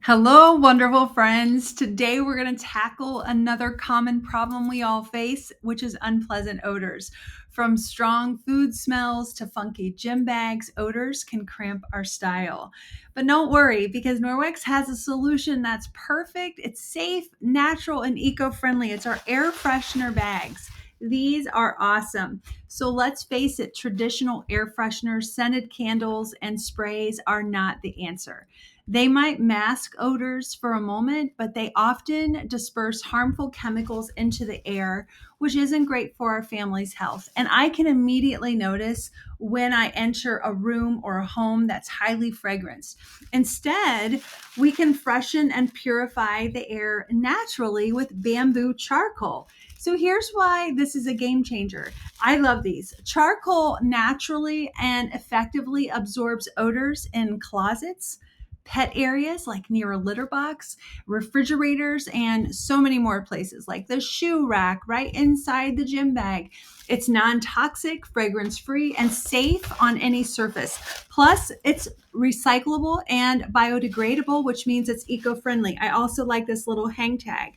Hello, wonderful friends. Today we're going to tackle another common problem we all face, which is unpleasant odors. From strong food smells to funky gym bags, odors can cramp our style. But don't worry, because Norwex has a solution that's perfect. It's safe, natural, and eco-friendly. It's our air freshener bags. These are awesome. So let's face it, traditional air fresheners, scented candles, and sprays are not the answer. They might mask odors for a moment, but they often disperse harmful chemicals into the air, which isn't great for our family's health. And I can immediately notice when I enter a room or a home that's highly fragranced. Instead, we can freshen and purify the air naturally with bamboo charcoal. So here's why this is a game changer. I love these. Charcoal naturally and effectively absorbs odors in closets, pet areas like near a litter box, refrigerators, and so many more places like the shoe rack right inside the gym bag. It's non toxic, fragrance free, and safe on any surface. Plus, it's recyclable and biodegradable, which means it's eco friendly. I also like this little hang tag.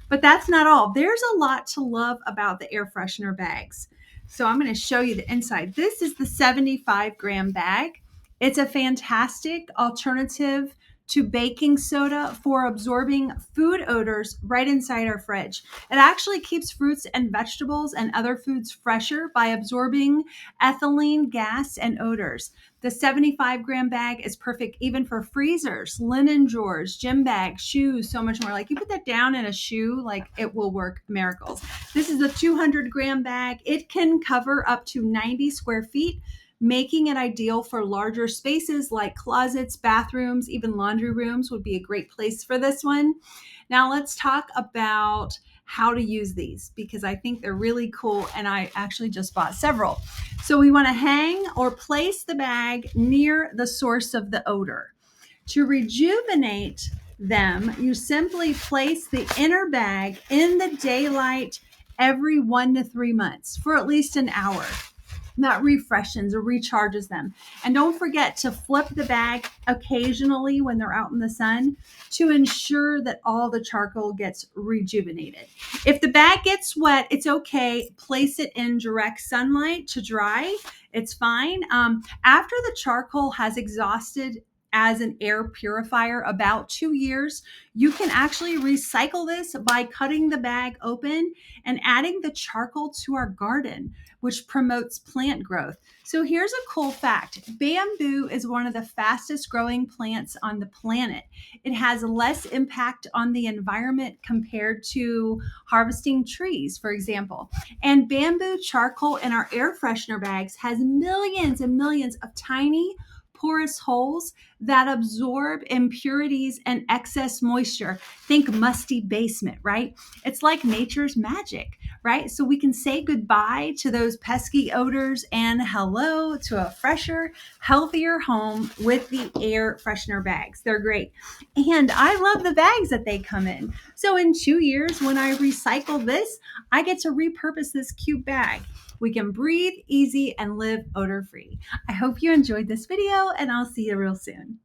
But that's not all. There's a lot to love about the air freshener bags. So I'm going to show you the inside. This is the 75-gram bag. It's a fantastic alternative to baking soda for absorbing food odors right inside our fridge. It actually keeps fruits and vegetables and other foods fresher by absorbing ethylene gas and odors. The 75-gram bag is perfect even for freezers, linen drawers, gym bags, shoes, so much more. Like you put that down in a shoe, like it will work miracles. This is a 200-gram bag. It can cover up to 90 square feet, making it ideal for larger spaces like closets, bathrooms, even laundry rooms would be a great place for this one. Now let's talk about how to use these because I think they're really cool and I actually just bought several. So we want to hang or place the bag near the source of the odor. To rejuvenate them, you simply place the inner bag in the daylight every 1 to 3 months for at least an hour. That refreshes or recharges them. And don't forget to flip the bag occasionally when they're out in the sun to ensure that all the charcoal gets rejuvenated. If the bag gets wet, it's okay. Place it in direct sunlight to dry. It's fine. After the charcoal has exhausted as an air purifier about 2 years, you can actually recycle this by cutting the bag open and adding the charcoal to our garden, which promotes plant growth. So here's a cool fact. Bamboo is one of the fastest growing plants on the planet. It has less impact on the environment compared to harvesting trees, for example. And bamboo charcoal in our air freshener bags has millions and millions of tiny porous holes that absorb impurities and excess moisture. Think musty basement, right? It's like nature's magic, right? So we can say goodbye to those pesky odors and hello to a fresher, healthier home with the air freshener bags. They're great. And I love the bags that they come in. So in 2 years, when I recycle this, I get to repurpose this cute bag. We can breathe easy and live odor free. I hope you enjoyed this video and I'll see you real soon.